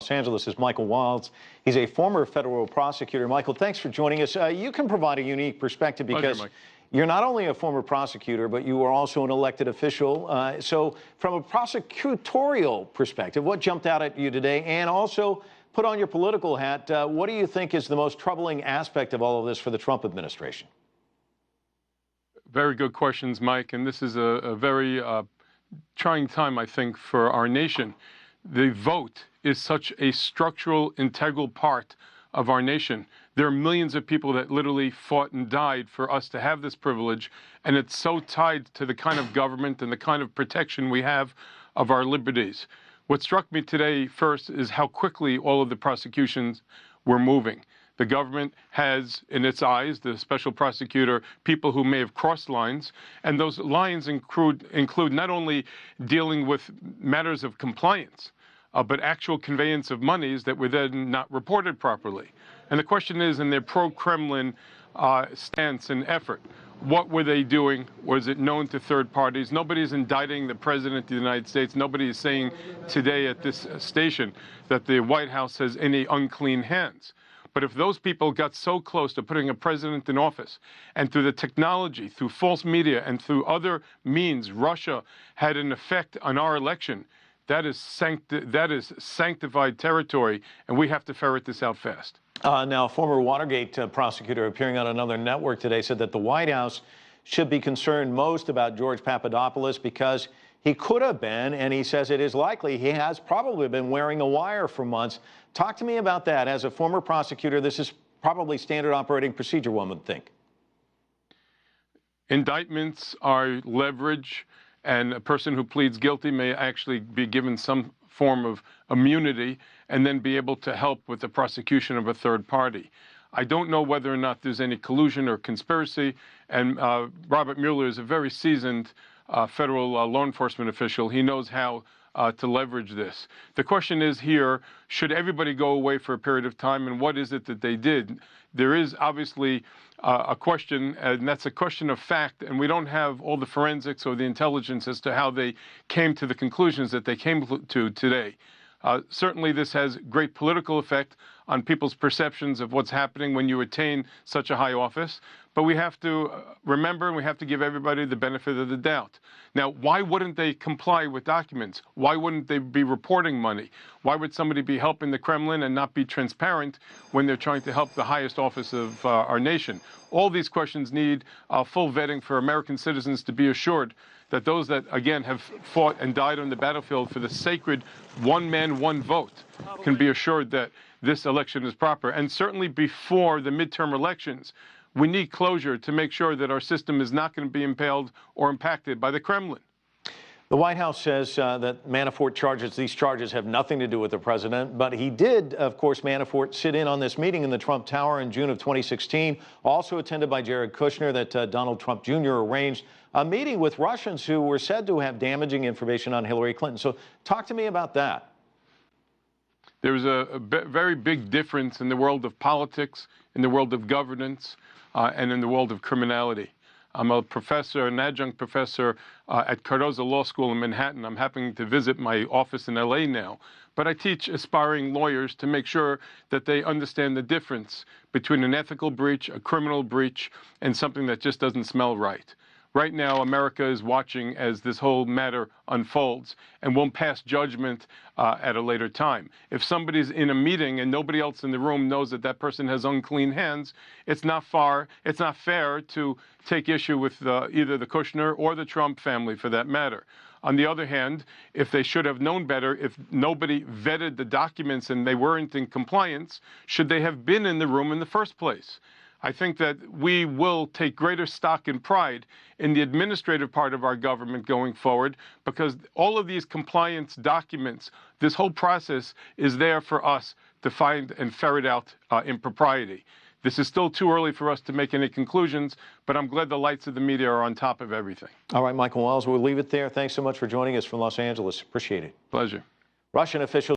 Los Angeles is Michael Wilds. He's a former federal prosecutor. Michael, thanks for joining us. You can provide a unique perspective because you're not only a former prosecutor, but you are also an elected official. So from a prosecutorial perspective, what jumped out at you today? And also, put on your political hat, what do you think is the most troubling aspect of all of this for the Trump administration? Very good questions, Mike. And this is a very trying time, I think, for our nation. The vote is such a structural, integral part of our nation. There are millions of people that literally fought and died for us to have this privilege, and it's so tied to the kind of government and the kind of protection we have of our liberties. What struck me today first is how quickly all of the prosecutions were moving. The government has, in its eyes, the special prosecutor, people who may have crossed lines, and those lines include not only dealing with matters of compliance, but actual conveyance of monies that were then not reported properly. And the question is, in their pro-Kremlin stance and effort, what were they doing? Was it known to third parties? Nobody's indicting the President of the United States. Nobody is saying today at this station that the White House has any unclean hands. But if those people got so close to putting a president in office, and through the technology, through false media, and through other means, Russia had an effect on our election, that is sanctified territory, and we have to ferret this out fast. Now, a former Watergate prosecutor appearing on another network today said that the White House should be concerned most about George Papadopoulos because he could have been, and he says it is likely, he has probably been wearing a wire for months. Talk to me about that. As a former prosecutor, this is probably standard operating procedure, one would think. Indictments are leverage, and a person who pleads guilty may actually be given some form of immunity and then be able to help with the prosecution of a third party. I don't know whether or not there's any collusion or conspiracy, and Robert Mueller is a very seasoned federal law enforcement official. He knows how to leverage this. The question is here, should everybody go away for a period of time, and what is it that they did? There is obviously a question, and that's a question of fact, and we don't have all the forensics or the intelligence as to how they came to the conclusions that they came to today. Certainly this has great political effect on people's perceptions of what's happening when you attain such a high office. But we have to remember, and we have to give everybody the benefit of the doubt. Now, why wouldn't they comply with documents? Why wouldn't they be reporting money? Why would somebody be helping the Kremlin and not be transparent when they're trying to help the highest office of our nation? All these questions need full vetting for American citizens to be assured that those that, again, have fought and died on the battlefield for the sacred one man, one vote can be assured that this election is proper. And certainly before the midterm elections, we need closure to make sure that our system is not going to be impaled or impacted by the Kremlin. The White House says that Manafort these charges have nothing to do with the president, but he did, of course, Manafort sit in on this meeting in the Trump Tower in June of 2016, also attended by Jared Kushner, that Donald Trump Jr. arranged a meeting with Russians who were said to have damaging information on Hillary Clinton. So talk to me about that. There's a very big difference in the world of politics, in the world of governance, and in the world of criminality. I'm a professor, an adjunct professor at Cardozo Law School in Manhattan. I'm happening to visit my office in LA now. But I teach aspiring lawyers to make sure that they understand the difference between an ethical breach, a criminal breach, and something that just doesn't smell right. Right now, America is watching as this whole matter unfolds and won't pass judgment at a later time. If somebody's in a meeting and nobody else in the room knows that that person has unclean hands, it's not fair to take issue with either the Kushner or the Trump family for that matter. On the other hand, if they should have known better, if nobody vetted the documents and they weren't in compliance, should they have been in the room in the first place? I think that we will take greater stock and pride in the administrative part of our government going forward, because all of these compliance documents, this whole process is there for us to find and ferret out impropriety. This is still too early for us to make any conclusions, but I'm glad the lights of the media are on top of everything. All right, Michael Wilds, we'll leave it there. Thanks so much for joining us from Los Angeles. Appreciate it. Pleasure. Russian officials